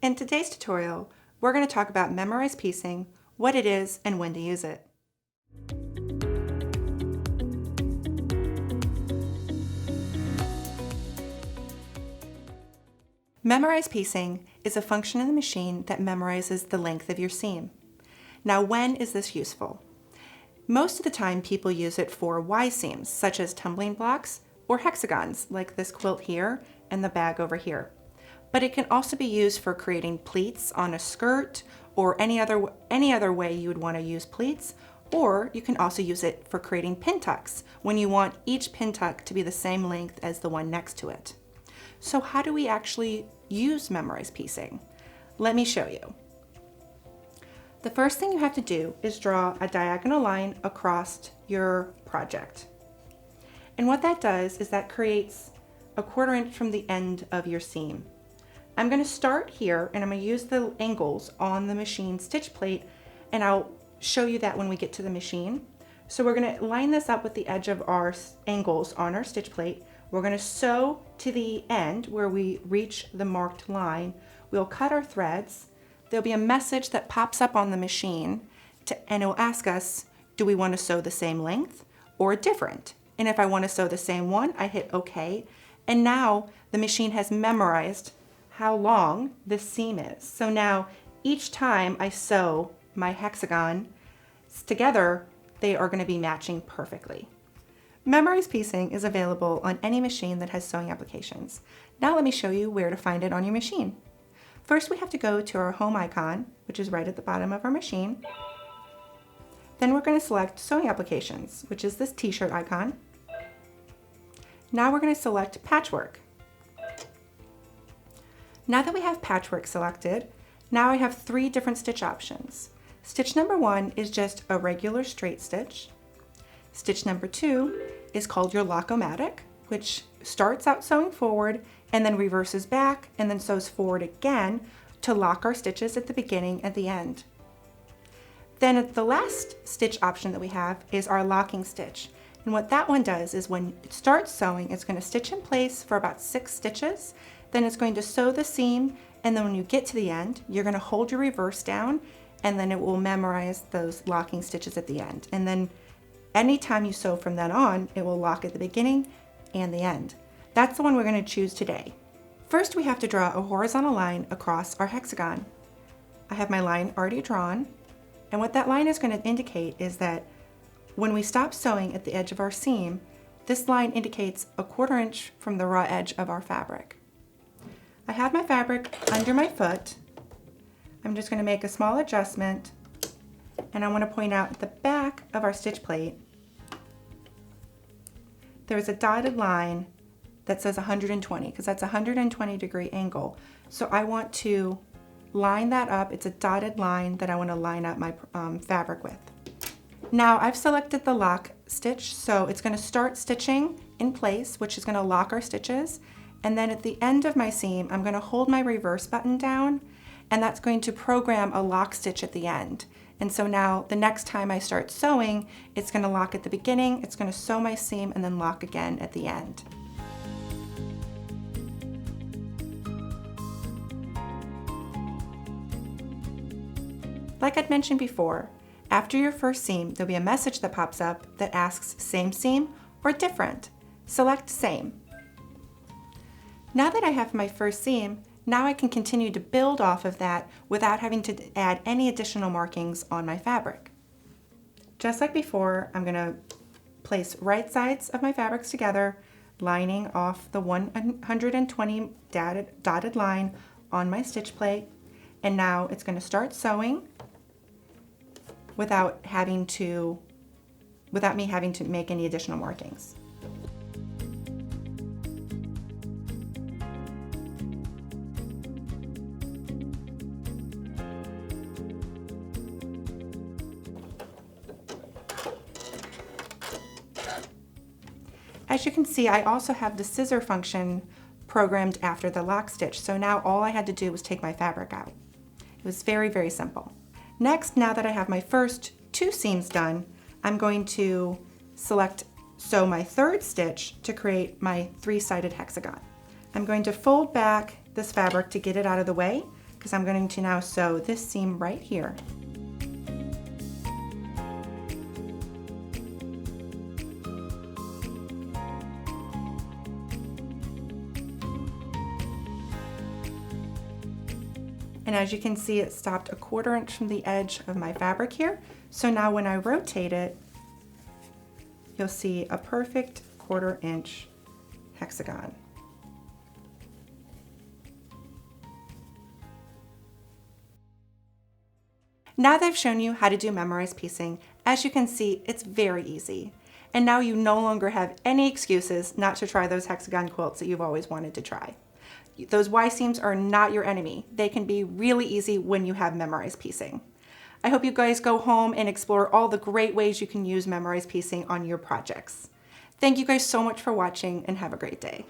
In today's tutorial, we're going to talk about memorized piecing, what it is, and when to use it. Memorized piecing is a function in the machine that memorizes the length of your seam. Now, when is this useful? Most of the time, people use it for Y seams, such as tumbling blocks or hexagons, like this quilt here and the bag over here. But it can also be used for creating pleats on a skirt or any other way you would want to use pleats, or you can also use it for creating pin tucks when you want each pin tuck to be the same length as the one next to it. So how do we actually use memorized piecing? Let me show you. The first thing you have to do is draw a diagonal line across your project. And what that does is that creates a 1/4 inch from the end of your seam. I'm going to start here and I'm going to use the angles on the machine stitch plate, and I'll show you that when we get to the machine. So we're going to line this up with the edge of our angles on our stitch plate. We're going to sew to the end where we reach the marked line. We'll cut our threads. There'll be a message that pops up on the machine and it will ask us, do we want to sew the same length or different? And if I want to sew the same one, I hit OK. And now the machine has memorized how long this seam is. So now each time I sew my hexagon together, they are going to be matching perfectly. Memorized piecing is available on any machine that has sewing applications. Now let me show you where to find it on your machine. First, we have to go to our home icon, which is right at the bottom of our machine. Then we're going to select sewing applications, which is this t-shirt icon. Now we're going to select patchwork. Now that we have patchwork selected, now I have 3 different stitch options. Stitch number 1 is just a regular straight stitch. Stitch number 2 is called your lock-o-matic, which starts out sewing forward and then reverses back and then sews forward again to lock our stitches at the beginning and the end. Then the last stitch option that we have is our locking stitch. And what that one does is when it starts sewing, it's going to stitch in place for about 6 stitches. Then it's going to sew the seam, and then when you get to the end, you're going to hold your reverse down, and then it will memorize those locking stitches at the end. And then anytime you sew from then on, it will lock at the beginning and the end. That's the one we're going to choose today. First, we have to draw a horizontal line across our hexagon. I have my line already drawn, and what that line is going to indicate is that when we stop sewing at the edge of our seam, this line indicates a 1/4 inch from the raw edge of our fabric. I have my fabric under my foot. I'm just going to make a small adjustment, and I want to point out at the back of our stitch plate, there's a dotted line that says 120, because that's a 120-degree angle. So I want to line that up. It's a dotted line that I want to line up my fabric with. Now I've selected the lock stitch, so it's going to start stitching in place, which is going to lock our stitches. And then at the end of my seam, I'm going to hold my reverse button down, and that's going to program a lock stitch at the end. And so now the next time I start sewing, it's going to lock at the beginning, it's going to sew my seam, and then lock again at the end. Like I'd mentioned before, after your first seam, there'll be a message that pops up that asks same seam or different. Select same. Now that I have my first seam, now I can continue to build off of that without having to add any additional markings on my fabric. Just like before, I'm going to place right sides of my fabrics together, lining off the 120 dotted line on my stitch plate, and now it's going to start sewing without me having to make any additional markings. As you can see, I also have the scissor function programmed after the lock stitch, so now all I had to do was take my fabric out. It was very, very simple. Next, now that I have my first 2 seams done, I'm going to sew my 3rd stitch to create my 3-sided hexagon. I'm going to fold back this fabric to get it out of the way, because I'm going to now sew this seam right here. And as you can see, it stopped a 1/4 inch from the edge of my fabric here. So now when I rotate it, you'll see a perfect 1/4 inch hexagon. Now that I've shown you how to do memorized piecing, as you can see, it's very easy. And now you no longer have any excuses not to try those hexagon quilts that you've always wanted to try. Those Y seams are not your enemy. They can be really easy when you have memorized piecing. I hope you guys go home and explore all the great ways you can use memorized piecing on your projects. Thank you guys so much for watching and have a great day.